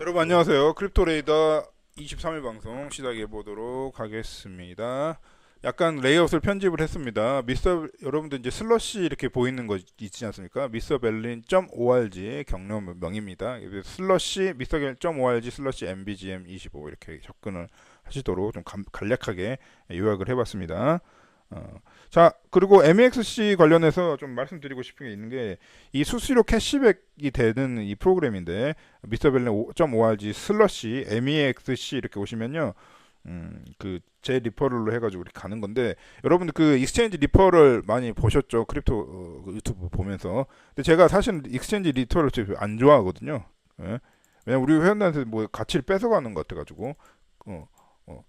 여러분 안녕하세요. 크립토레이더 23일 방송 시작해 보도록 하겠습니다. 약간 레이아웃을 편집을 했습니다. 여러분들 이제 슬러시 이렇게 보이는 거 있지 않습니까? 미스터벨린.org 경로명입니다. 슬러시 미스터벨린.org 슬러시 mbgm25 이렇게 접근을 하시도록 좀 간략하게 요약을 해봤습니다. 자, 그리고 MEXC 관련해서 좀 말씀드리고 싶은 게 있는 게 이 수수료 캐시백이 되는 이 프로그램인데 미스터벨린.org 슬러시 MEXC 이렇게 오시면요. 그 제 리퍼럴로 해가지고 이렇게 가는 건데 여러분들 그 익스체인지 리퍼럴 많이 보셨죠? 크립토 유튜브 보면서. 근데 제가 사실 익스체인지 리퍼럴 안 좋아하거든요. 예? 왜냐면 우리 회원들한테 뭐 가치를 뺏어가는 것 같아가지고.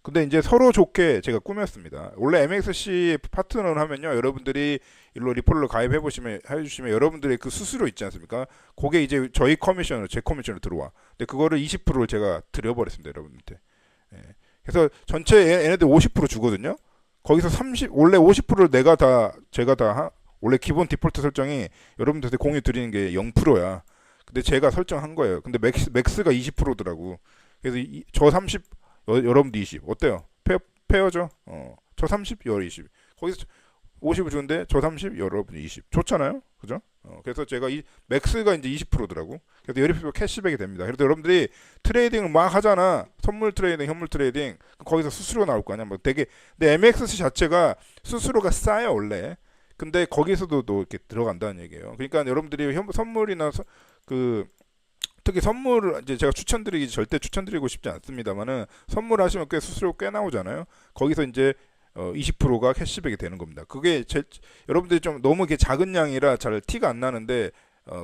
근데 이제 서로 좋게 제가 꾸몄습니다. 원래 MXC 파트너를 하면요, 여러분들이 일로 리폴로 가입해 보시면 해주시면 여러분들의 그 수수료 있지 않습니까? 그게 이제 저희 커미션으로 제 커미션으로 들어와. 근데 그거를 20%를 제가 드려버렸습니다, 여러분한테. 예. 그래서 전체 얘네들 50% 주거든요. 거기서 30 원래 50%를 제가 다 원래 기본 디폴트 설정이 여러분들한테 공유 드리는 게 0%야. 근데 제가 설정한 거예요. 근데 맥스가 20%더라고. 그래서 저 30, 여러분도 20. 어때요? 페어죠? 저 30, 여 20. 거기서 50을 주는데 저 30, 여러분 20. 좋잖아요? 그죠? 그래서 제가 맥스가 이제 20%더라고. 그래서 10% 캐시백이 됩니다. 그래서 여러분들이 트레이딩을 막 하잖아. 선물 트레이딩, 현물 트레이딩. 거기서 수수료가 나올 거 아니야. 뭐 되게, 근데 MXC 자체가 수수료가 싸요, 원래. 근데 거기서도 또 이렇게 들어간다는 얘기예요. 그러니까 여러분들이 선물이나 그 특히 선물을 이제 제가 절대 추천드리고 싶지 않습니다만은 선물하시면 꽤 수수료 꽤 나오잖아요. 거기서 이제 20%가 캐시백이 되는 겁니다. 여러분들이 좀 너무 이게 작은 양이라 잘 티가 안 나는데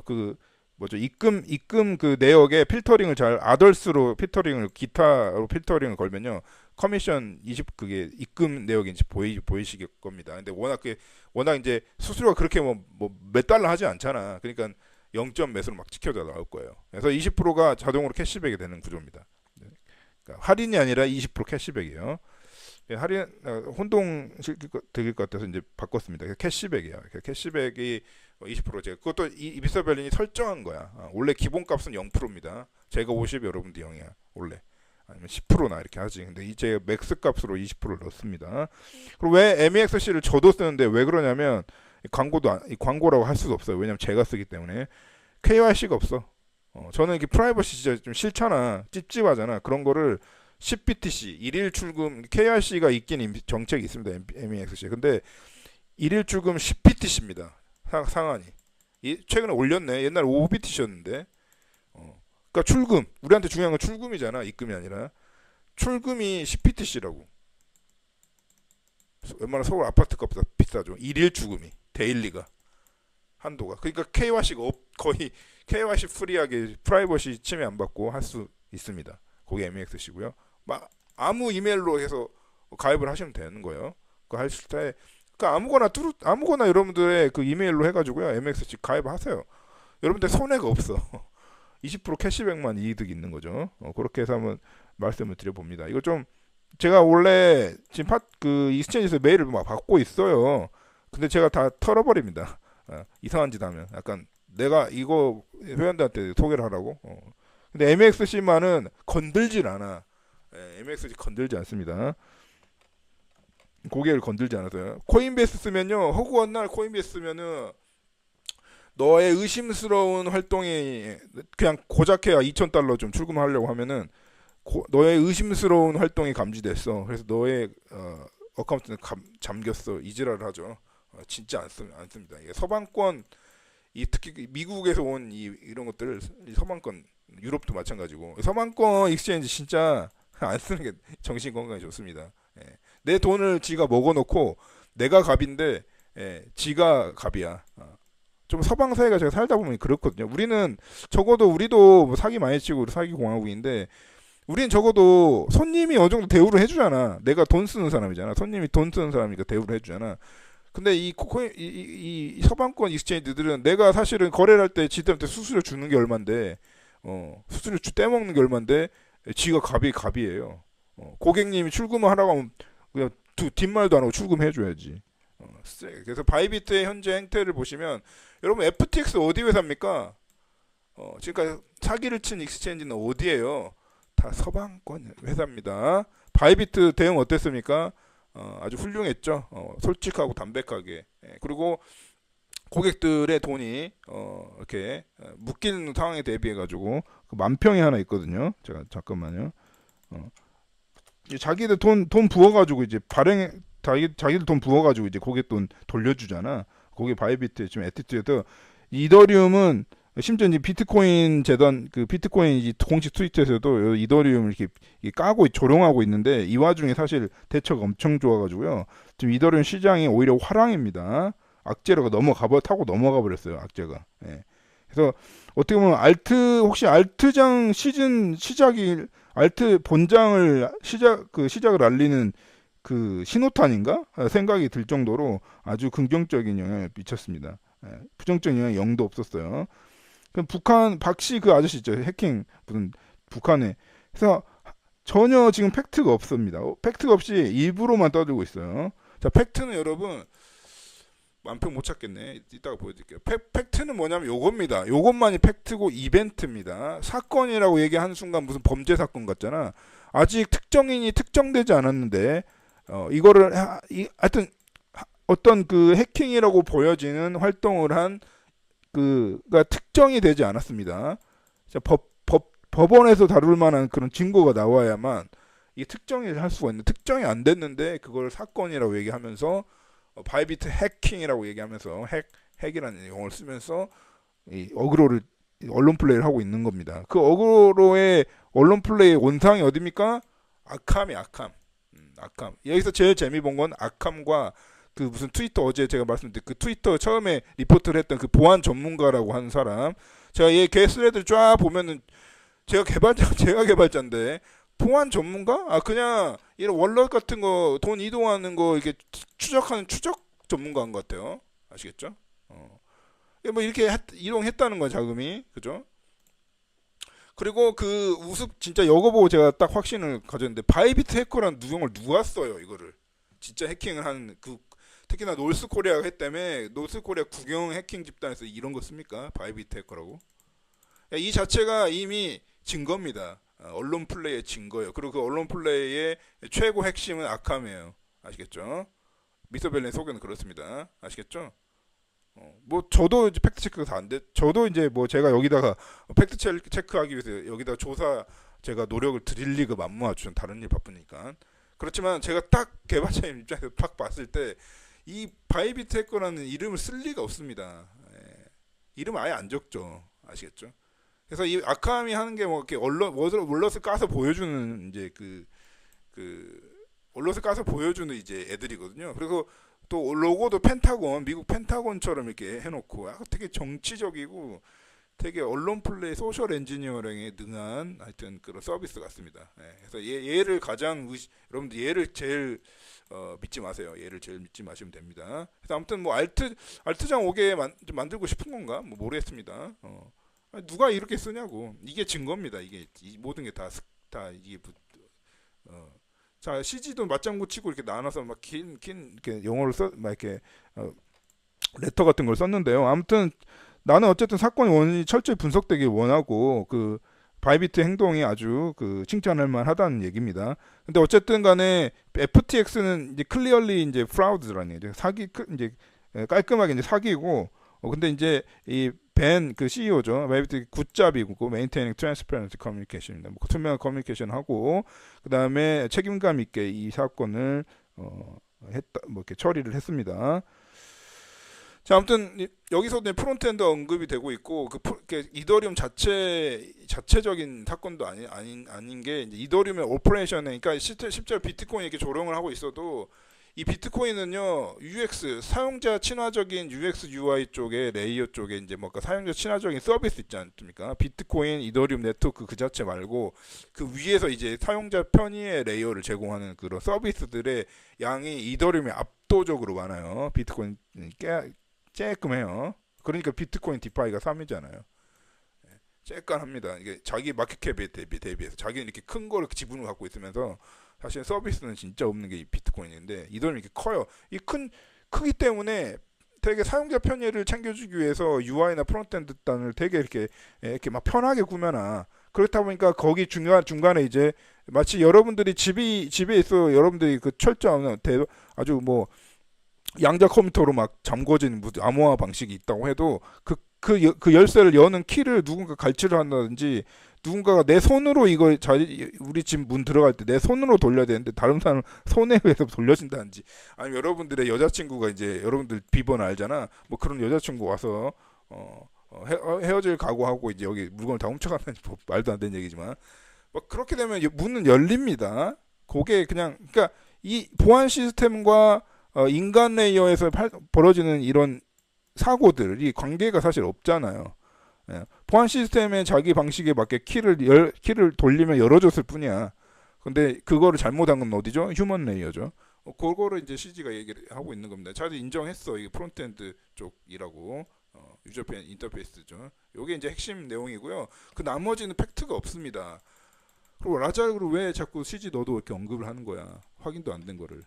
그 뭐죠 입금 그 내역에 필터링을 잘 아덜스로 필터링을 기타로 필터링을 걸면요 커미션 20 그게 입금 내역이 이제 보이실 겁니다. 근데 워낙 이제 수수료가 그렇게 뭐 몇 달러 하지 않잖아. 그러니까 0점 몇으로 막 찍혀져 나올 거예요. 그래서 20%가 자동으로 캐시백이 되는 구조입니다. 그러니까 할인이 아니라 20% 캐시백이에요. 혼동 되길 것 같아서 이제 바꿨습니다. 캐시백이야. 캐시백이 20% 제가 그것도 미스터벨린이 설정한 거야. 원래 기본값은 0%입니다. 제가 50, 여러분도 0이야. 원래. 아니면 10%나 이렇게 하지. 근데 이제 맥스 값으로 20%를 넣습니다. 그리고 왜 MEXC를 저도 쓰는데 왜 그러냐면 광고라고 할 수도 없어요. 왜냐면 제가 쓰기 때문에 KYC가 없어. 저는 이게 프라이버시 진짜 좀 싫잖아. 찝찝하잖아. 그런 거를 10BTC 일일 출금 KYC가 있긴 정책이 있습니다. MEXC. 근데 일일 출금 10BTC입니다. 상한이. 최근에 올렸네. 옛날 5BTC였는데. 그러니까 출금. 우리한테 중요한 건 출금이잖아. 입금이 아니라. 출금이 10BTC라고. 웬만한 서울 아파트 값보다 비싸죠. 일일 출금이. 데일리가. 한도가. 그러니까 KYC가 거의 KYC 프리하게 프라이버시 침해 안 받고 할 수 있습니다. 거기 MEXC고요. 막 아무 이메일로 해서 가입을 하시면 되는 거예요. 그 하실 때 그러니까 아무거나 여러분들의 그 이메일로 해가지고요 MXC 가입하세요. 여러분들 손해가 없어. 20% 캐시백만 이득 있는 거죠. 그렇게 해서 한번 말씀을 드려봅니다. 이거 좀 제가 원래 지금 그 익스체인지에서 메일을 막 받고 있어요. 근데 제가 다 털어버립니다. 이상한 짓 하면 약간 내가 이거 회원들한테 소개를 하라고. 근데 MXC만은 건들질 않아. MXC 건들지 않습니다. 고객을 건들지 않아서요. 코인베이스 쓰면요. 허구한 날 코인베이스 쓰면은 너의 의심스러운 활동이 그냥 고작해야 2,000달러 좀 출금하려고 하면은 너의 의심스러운 활동이 감지됐어. 그래서 너의 어카운트는 잠겼어. 이지랄을 하죠. 진짜 안 씁니다. 이게 서방권 특히 미국에서 온 이런 것들을 서방권 유럽도 마찬가지고 서방권 익스체인지 진짜 안 쓰는 게 정신 건강에 좋습니다. 예. 내 돈을 지가 먹어놓고 내가 갑인데 지가 갑이야. 좀 서방 사회가 제가 살다 보면 그렇거든요. 우리도 뭐 사기 많이 치고 사기 공화국인데 우리는 적어도 손님이 어느 정도 대우를 해주잖아. 내가 돈 쓰는 사람이잖아. 손님이 돈 쓰는 사람이니까 대우를 해주잖아. 근데 이 서방권 익스체인지들은 내가 사실은 거래를 할 때 지들한테 수수료 주는 게 얼만데 수수료 떼먹는 게 얼만데 지가 갑이에요. 고객님이 출금을 하라고 하면 그냥 뒷말도 안 하고 출금해줘야지. 그래서 바이비트의 현재 행태를 보시면 여러분 FTX 어디 회사입니까? 지금까지 사기를 친 익스체인지는 어디예요? 다 서방권 회사입니다. 바이비트 대응 어땠습니까? 아주 훌륭했죠. 솔직하고 담백하게. 예, 그리고 고객들의 돈이 이렇게 묶이는 상황에 대비해 가지고 그 만평이 하나 있거든요. 제가 잠깐만요. 자기들 돈 부어가지고 이제 자기들 돈 부어가지고 이제 고객 돈 돌려주잖아. 거기 바이비트 지금 애티튜드 이더리움은 심지어 이제 비트코인 재단 그 비트코인 이제 공식 트위터에서도 이더리움 이렇게 까고 조롱하고 있는데 이 와중에 사실 대처가 엄청 좋아가지고요. 지금 이더리움 시장이 오히려 화랑입니다. 악재로가 타고 넘어가 버렸어요. 악재가. 예. 그래서 어떻게 보면 혹시 알트장 알트 본장을 시작을 알리는 그 신호탄인가 생각이 들 정도로 아주 긍정적인 영향을 미쳤습니다. 예. 부정적인 영향이 0도 없었어요. 그럼 북한 박씨 그 아저씨 있죠. 해킹 무슨 북한에. 그래서 전혀 지금 팩트가 없습니다. 팩트가 없이 입으로만 떠들고 있어요. 자, 팩트는 여러분 만평 못 찾겠네. 이따가 보여드릴게요. 팩트는 뭐냐면 요겁니다. 요것만이 팩트고 이벤트입니다. 사건이라고 얘기하는 순간 무슨 범죄 사건 같잖아. 아직 특정인이 특정되지 않았는데 이거를 하여튼 어떤 그 해킹이라고 보여지는 활동을 한 그가 특정이 되지 않았습니다. 법원에서 다룰 만한 그런 증거가 나와야만 이 특정을 할 수가 있는데 특정이 안 됐는데 그걸 사건이라고 얘기하면서 바이비트 해킹이라고 얘기하면서 핵이라는 용어를 쓰면서 이 어그로를 언론 플레이를 하고 있는 겁니다. 그 어그로의 언론 플레이의 원상이 어디입니까? 아캄이 아캄. 여기서 제일 재미 본 건 아캄과 그 무슨 트위터 어제 제가 말씀드린 그 트위터 처음에 리포트를 했던 그 보안 전문가라고 하는 사람. 제가 걔 스레드 쫙 보면은 제가 개발자인데 보안 전문가? 그냥 이런 월넛 같은 거 돈 이동하는 거 이렇게 추적하는 추적 전문가인 것 같아요. 아시겠죠? 뭐 이렇게 이동했다는 거 자금이 그죠? 그리고 그 우습 진짜 이거 보고 제가 딱 확신을 가졌는데 바이비트 해커라는 누명을 누가 써요 이거를 진짜 해킹을 하는 특히나 노스코리아가 했다며 노스코리아 국영 해킹 집단에서 이런 거 씁니까? 바이비트 해커라고? 이 자체가 이미 증거입니다. 언론 플레이의 증거예요. 그리고 그 언론 플레이의 최고 핵심은 아캄이에요. 아시겠죠? 미스터벨린 소개는 그렇습니다. 아시겠죠? 뭐 저도 이제 팩트 체크가 다 안 돼. 저도 이제 뭐 제가 여기다가 팩트 체크하기 위해서 여기다 조사 제가 노력을 드릴 리가 만무하죠. 다른 일 바쁘니까. 그렇지만 제가 딱 개발자님 입장에서 딱 봤을 때 이 바이비트 해커라는 이름을 쓸 리가 없습니다. 이름 아예 안 적죠. 아시겠죠? 그래서 이 아캄이 하는 게 뭐 이렇게 월넛을 까서 보여주는 이제 월넛을 까서 보여주는 이제 애들이거든요. 그리고 또 로고도 펜타곤, 미국 펜타곤처럼 이렇게 해놓고 되게 정치적이고 되게 언론 플레이, 소셜 엔지니어링에 능한 하여튼 그런 서비스 같습니다. 그래서 얘를 여러분들 얘를 제일 믿지 마세요. 얘를 제일 믿지 마시면 됩니다. 그래서 아무튼 뭐 알트장 5개 만들고 싶은 건가? 뭐 모르겠습니다. 누가 이렇게 쓰냐고. 이게 증거입니다. 이게 모든 게 다 이게 자 CG도 맞장구 치고 이렇게 나눠서 막 긴 이렇게 영어를 막 이렇게 레터 같은 걸 썼는데요. 아무튼 나는 어쨌든 사건의 원인이 철저히 분석되길 원하고 그 바이비트 행동이 아주 칭찬할 만하다는 얘기입니다. 근데 어쨌든 간에 FTX는 이제 클리얼리 이제 프라우드라는 얘기죠. 이제 깔끔하게 이제 사기고 근데 이제 이 벤 그 CEO죠. 바이비트 굿잡이고 Maintaining Transparent Communication입니다. 뭐 투명한 커뮤니케이션 하고 그 다음에 책임감 있게 이 사건을 뭐 이렇게 처리를 했습니다. 자, 아무튼 여기서 프론트엔드 언급이 되고 있고 이더리움 자체적인 사건도 아닌 게 이제 이더리움의 오퍼레이션에 그러니까 실제로 비트코인 이렇게 조롱을 하고 있어도 이 비트코인은요 UX 사용자 친화적인 UX UI 쪽에 레이어 쪽에 이제 뭔가 사용자 친화적인 서비스 있지 않습니까? 비트코인 이더리움 네트워크 그 자체 말고 그 위에서 이제 사용자 편의의 레이어를 제공하는 그런 서비스들의 양이 이더리움이 압도적으로 많아요. 비트코인 쬐끔해요. 그러니까 비트코인 디파이가 3이잖아요. 쬐깐합니다. 이게 자기 마켓캡에 대비해서 자기는 이렇게 큰 거를 지분을 갖고 있으면서 사실 서비스는 진짜 없는 게 이 비트코인인데 이더리움이 이렇게 커요. 이 크기 때문에 되게 사용자 편의를 챙겨주기 위해서 UI나 프론트엔드 단을 되게 이렇게 막 편하게 구면하. 그렇다 보니까 거기 중간에 이제 마치 여러분들이 집에 있어 여러분들이 그 철저한 아주 뭐 양자 컴퓨터로 막 잠궈진 무슨 암호화 방식이 있다고 해도 그 열쇠를 여는 키를 누군가 갈취를 한다든지 누군가가 내 손으로 이걸 우리 집 문 들어갈 때 내 손으로 돌려야 되는데 다른 사람 손에 의해서 돌려진다든지 아니면 여러분들의 여자친구가 이제 여러분들 비번 알잖아 뭐 그런 여자친구 와서 헤어질 각오하고 이제 여기 물건을 다 훔쳐간다든지 뭐 말도 안 되는 얘기지만 뭐 그렇게 되면 문은 열립니다. 그게 그냥 그러니까 이 보안 시스템과 인간 레이어에서 벌어지는 이런 사고들이 관계가 사실 없잖아요. 예. 보안 시스템에 자기 방식에 맞게 키를 돌리면 열어줬을 뿐이야. 근데 그거를 잘못한 건 어디죠? 휴먼 레이어죠. 그거를 이제 CG가 얘기를 하고 있는 겁니다. 자기 인정했어. 이게 프론트엔드 쪽이라고. 유저 인터페이스죠. 요게 이제 핵심 내용이고요. 그 나머지는 팩트가 없습니다. 그리고 라자르를 왜 자꾸 CG 너도 이렇게 언급을 하는 거야? 확인도 안 된 거를.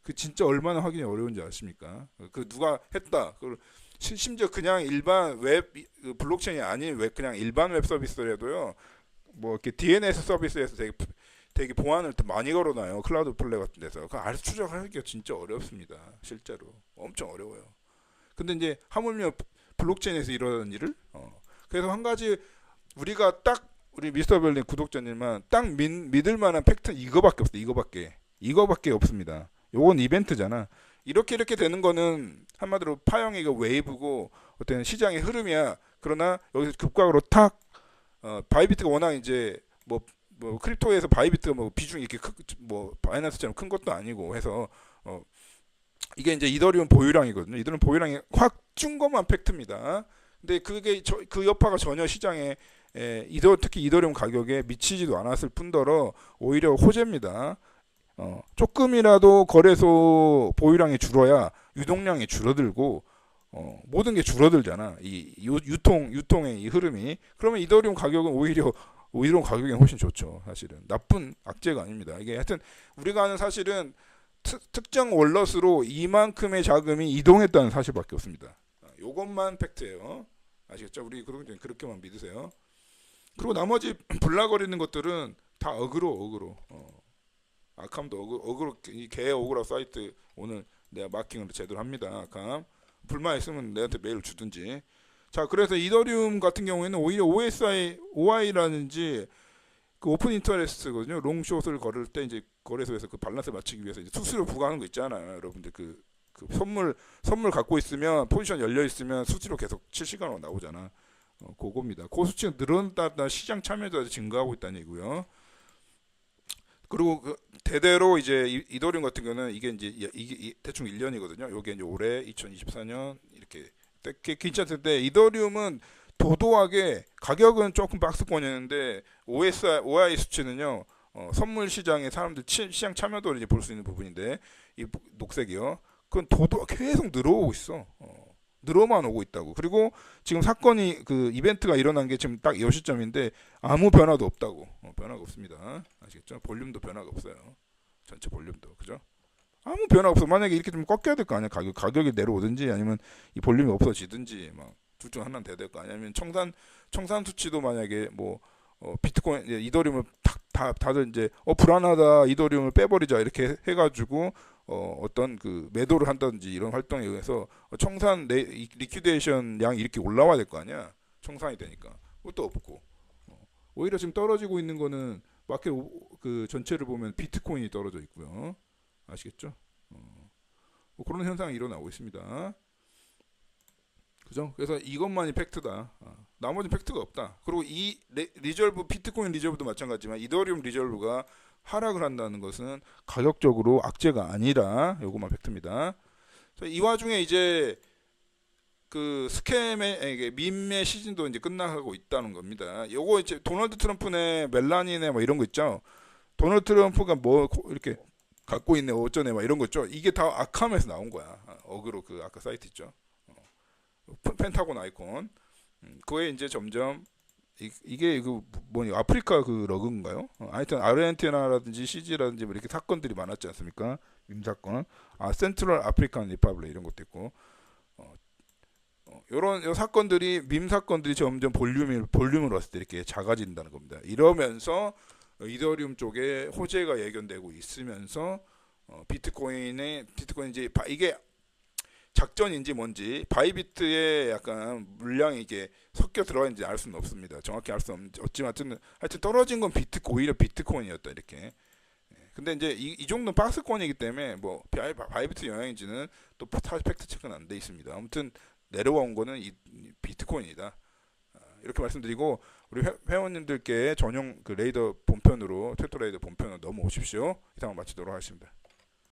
그 진짜 얼마나 확인이 어려운지 아십니까? 그 누가 했다. 그걸 심지어 그냥 일반 웹 블록체인이 아닌 그냥 일반 웹 서비스라도요. 뭐 이렇게 DNS 서비스에서 되게 보안을 많이 걸어놔요. 클라우드 플레이 같은 데서. 그 알수 추적하기가 진짜 어렵습니다. 실제로 엄청 어려워요. 근데 이제 하물며 블록체인에서 이런 일을 그래서 한 가지 우리가 딱 우리 미스터 berlin 구독자님만 딱 믿을 만한 팩트는 이거밖에 없어요. 이거밖에 없습니다. 요건 이벤트잖아. 이렇게 되는 거는 한마디로 파형의 웨이브고 어떤 시장의 흐름이야. 그러나 여기서 급각으로 탁 바이비트가 워낙 이제 뭐 크립토에서 바이비트가 뭐 비중이 이렇게 뭐 바이낸스처럼 큰 것도 아니고 해서 이게 이제 이더리움 보유량이거든요. 이더리움 보유량이 확 준 것만 팩트입니다. 근데 그게 그 여파가 전혀 시장에 특히 이더리움 가격에 미치지도 않았을 뿐더러 오히려 호재입니다. 조금이라도 거래소 보유량이 줄어야 유동량이 줄어들고 모든 게 줄어들잖아. 이 유통의 이 흐름이. 그러면 이더리움 가격은 오히려 가격이 훨씬 좋죠. 사실은 나쁜 악재가 아닙니다. 이게 하여튼 우리가 아는 사실은 특정 월넛으로 이만큼의 자금이 이동했다는 사실밖에 없습니다. 요것만 팩트예요. 아시겠죠? 우리 그렇게만 믿으세요. 그리고 나머지 불나거리는 것들은 다 어그로. 아캄도 어그로 개 어그로 사이트 오늘 내가 마킹을 제대로 합니다. 아캄 불만 있으면 내한테 메일 주든지. 자, 그래서 이더리움 같은 경우에는 오히려 OI라든지 그 오픈 인터레스트거든요. 롱숏을 걸을 때 이제 거래소에서 그 밸런스 맞추기 위해서 이제 수수료 부과하는 거 있잖아요. 여러분들 그 선물 갖고 있으면 포지션 열려 있으면 수수료 계속 실시간으로 나오잖아. 그겁니다. 그 수치가 늘어났다 시장 참여자가 증가하고 있다는 얘기고요. 그리고 대대로 이제 이더리움 같은 경우는 이게 대충 1년이거든요. 요게 이제 올해 2024년 이렇게 괜찮은데 이더리움은 도도하게 가격은 조금 박스권이었는데 OI 수치는요. 선물 시장에 사람들 시장 참여도를 이제 볼 수 있는 부분인데 이 녹색이요. 그건 계속 늘어오고 있어. 늘어만 오고 있다고. 그리고 지금 사건이 그 이벤트가 일어난 게 지금 딱 이 시점인데 아무 변화도 없다고. 변화가 없습니다. 아시겠죠? 볼륨도 변화가 없어요. 전체 볼륨도. 그죠? 아무 변화 없어. 만약에 이렇게 좀 꺾여야 될 거 아니야. 가격이 내려오든지 아니면 이 볼륨이 없어지든지 막 둘 중 하나는 돼야 될 거 아니야. 아니면 청산 수치도 만약에 뭐 비트코인 이더리움을 다들 이제 불안하다 이더리움을 빼버리자 이렇게 해가지고 어떤 그 매도를 한다든지 이런 활동에 의해서 청산 리퀴데이션 양이 이렇게 올라와야 될 거 아니야. 청산이 되니까 그것도 없고 오히려 지금 떨어지고 있는 거는 마켓 그 전체를 보면 비트코인이 떨어져 있고요. 아시겠죠? 뭐 그런 현상이 일어나고 있습니다. 그죠? 그래서 이것만이 팩트다. 나머지 팩트가 없다. 그리고 이 리졸브 비트코인 리졸브도 마찬가지지만 이더리움 리졸브가 하락을 한다는 것은 가격적으로 악재가 아니라 요것만 팩트입니다. 이 와중에 이제 그 스캠의 밈의 시즌도 이제 끝나가고 있다는 겁니다. 요거 이제 도널드 트럼프네 멜라니네 뭐 이런 거 있죠. 도널드 트럼프가 뭐 이렇게 갖고 있네 어쩌네 막 이런 거 있죠. 이게 다 아캄에서 나온 거야. 어그로 그 아까 사이트 있죠. 펜타곤 아이콘. 그거에 이제 점점 이게 그 뭐냐 아프리카 그 러그인가요? 하여튼 아르헨티나라든지 CG라든지 뭐 이렇게 사건들이 많았지 않습니까? 밈 사건. 센트럴 아프리칸 리퍼블릭 이런 것도 있고. 이런 요 사건들이 밈 사건들이 점점 볼륨을 왔을 때 이렇게 작아진다는 겁니다. 이러면서 이더리움 쪽에 호재가 예견되고 있으면서 비트코인 이제 이게 작전인지 뭔지 바이비트에 약간 물량이 이게 섞여 들어가 있는지 알 수는 없습니다. 정확히 알 수는 없지만 하여튼 떨어진 건 오히려 비트코인이었다 이렇게. 근데 이제 이 정도는 박스권이기 때문에 뭐 바이비트 영향인지는 또 팩트 체크는 안 돼 있습니다. 아무튼 내려온 거는 이 비트코인이다. 이렇게 말씀드리고 우리 회원님들께 전용 그 레이더 본편으로 테토 레이더 본편으로 넘어오십시오. 이상을 마치도록 하겠습니다.